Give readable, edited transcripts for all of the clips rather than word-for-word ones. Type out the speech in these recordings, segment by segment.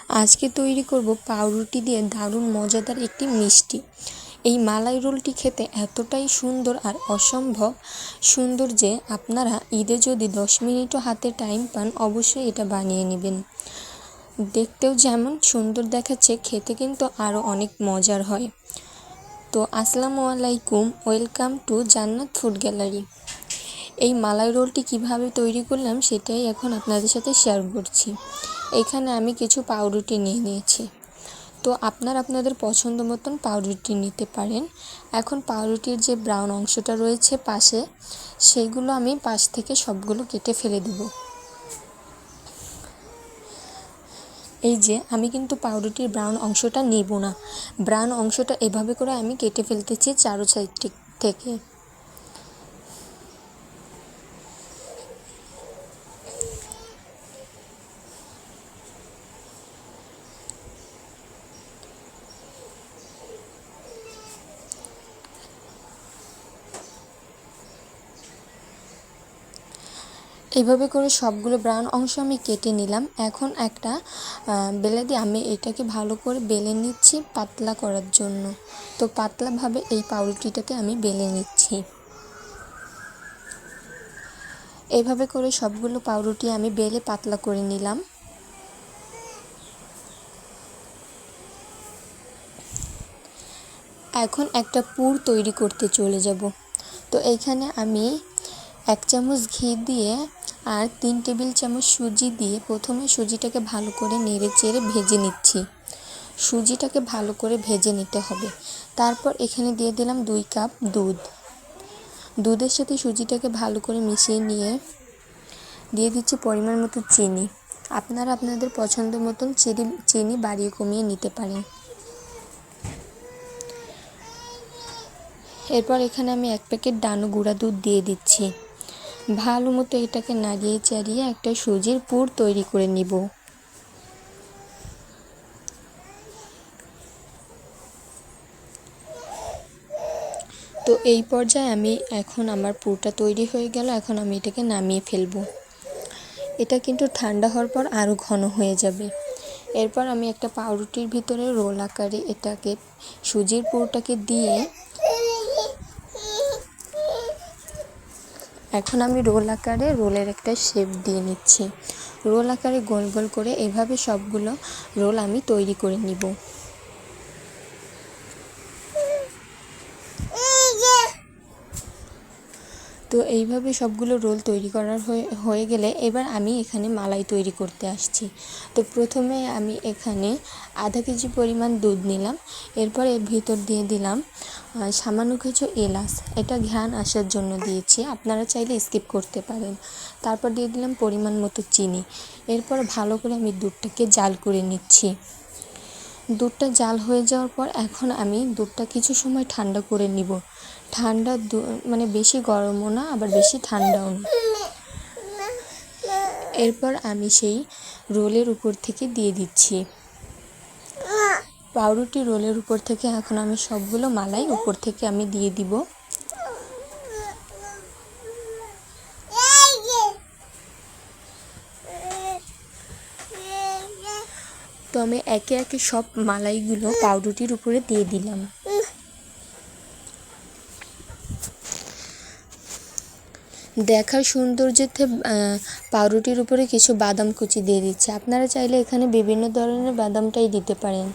আজকে তৈরি করব পাউরুটি দিয়ে দারুণ মজাদার একটি মিষ্টি। এই মালাই রোলটি খেতে এতটাই সুন্দর আর অসম্ভব সুন্দর যে আপনারা ঈদে যদি 10 মিনিটও হাতে টাইম পান অবশ্যই এটা বানিয়ে নেবেন। দেখতেও যেমন সুন্দর দেখাচ্ছে, খেতে কিন্তু আরও অনেক মজার হয়। তো আসসালামু আলাইকুম, ওয়েলকাম টু জান্নাত ফুড গ্যালারি। এই মালাই রোলটি কিভাবে তৈরি করলাম সেটাই এখন আপনাদের সাথে শেয়ার করছি। এখানে আমি কিছু পাউরুটি নিয়ে নিয়েছি। তো আপনারা আপনাদের পছন্দ মতন পাউরুটি নিতে পারেন। এখন পাউরুটির যে ব্রাউন অংশটা রয়েছে পাশে, সেইগুলো আমি পাশ থেকে সবগুলো কেটে ফেলে দেব। এই যে আমি কিন্তু পাউরুটির ব্রাউন অংশটা নেব না, ব্রাউন অংশটা এভাবে করে আমি কেটে ফেলতেছি চারো সাইড থেকে। এইভাবে করে সবগুলো ব্রাউন অংশ আমি কেটে নিলাম। এখন একটা বেলে দিয়ে আমি এটাকে ভালো করে বেলে নিচ্ছি পাতলা করার জন্য। তো পাতলাভাবে এই পাউরুটিটাকে আমি বেলে নিচ্ছি। এইভাবে করে সবগুলো পাউরুটি আমি বেলে পাতলা করে নিলাম। এখন একটা পুর তৈরি করতে চলে যাব। তো এইখানে আমি 1 চামচ ঘি দিয়ে আর 3 টেবিল চামচ সুজি দিয়ে প্রথমে সুজিটাকে ভালো করে নেড়ে চেড়ে ভেজে নিচ্ছি। সুজিটাকে ভালো করে ভেজে নিতে হবে। তারপর এখানে দিয়ে দিলাম 2 কাপ দুধ। দুধের সাথে সুজিটাকে ভালো করে মিশিয়ে নিয়ে দিয়ে দিচ্ছি পরিমাণ মতো চিনি। আপনারা আপনাদের পছন্দ মতন চিনি বাড়িয়ে কমিয়ে নিতে পারেন। এরপর এখানে আমি 1 প্যাকেট ডানো গুঁড়া দুধ দিয়ে দিচ্ছি। ভালো মতো এটাকে নাড়িয়ে চাড়িয়ে একটা সুজির পুর তৈরি করে নিব। তো এই পর্যায়ে এখন আমার পুরটা তৈরি হয়ে গেল। এখন আমি এটাকে নামিয়ে ফেলবো। এটা কিন্তু ঠান্ডা হওয়ার পর আরও ঘন হয়ে যাবে। এরপর আমি একটা পাউরুটির ভিতরে রোল আকারে এটাকে সুজির পুরটাকে দিয়ে এখন আমি রোল আকারে রোলের একটা শেপ দিয়ে নিচ্ছি। রোল আকারে গোল গোল করে এভাবে সবগুলো রোল আমি তৈরি করে নিব। তো এইভাবে সবগুলো রোল তৈরি করার হয়ে গেলে এবার আমি এখানে মালাই তৈরি করতে আসছি। তো প্রথমে আমি এখানে আধা কেজি পরিমাণ দুধ নিলাম। এরপর এর ভিতর দিয়ে দিলাম সামান্য কিছু এলাচ, এটা ঘ্রাণ আসার জন্য দিয়েছি, আপনারা চাইলে স্কিপ করতে পারেন। তারপর দিয়ে দিলাম পরিমাণ মতো চিনি। এরপর ভালো করে আমি দুধটাকে জাল করে নিচ্ছি। দুধটা জাল হয়ে যাওয়ার পর এখন আমি দুধটা কিছু সময় ঠান্ডা করে নিব। ঠান্ডা মানে বেশি গরমও না আবার বেশি ঠান্ডাও না। এরপর আমি সেই রোলের উপর থেকে দিয়ে দিচ্ছি পাউরুটি রোলের উপর থেকে। এখন আমি সবগুলো মালাই উপর থেকে আমি দিয়ে দিব। তো আমি একে একে সব মালাইগুলো পাউরুটির উপরে দিয়ে দিলাম। দেখার সৌন্দর্যতে পাউরুটির উপরে কিছু বাদাম কুচি দিয়ে দিচ্ছি। আপনারা চাইলে এখানে বিভিন্ন ধরনের বাদামটাই দিতে পারেন,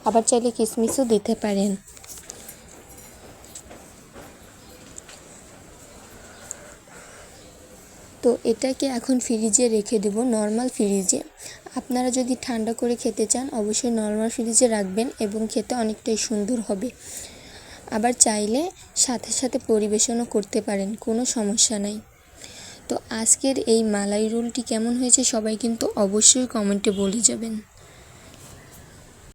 আবার চাইলে কিশমিশও দিতে পারেন। তো এটাকে এখন ফ্রিজে রেখে দেব, নর্মাল ফ্রিজে। আপনারা যদি ঠান্ডা করে খেতে চান অবশ্যই নর্মাল ফ্রিজে রাখবেন এবং খেতে অনেকটাই সুন্দর হবে। আবার চাইলে সাথে সাথে পরিবেশনও করতে পারেন, কোনো সমস্যা নাই। তো আজকের এই মালাই রোলটি কেমন হয়েছে সবাই কিন্তু অবশ্যই কমেন্টে বলে যাবেন।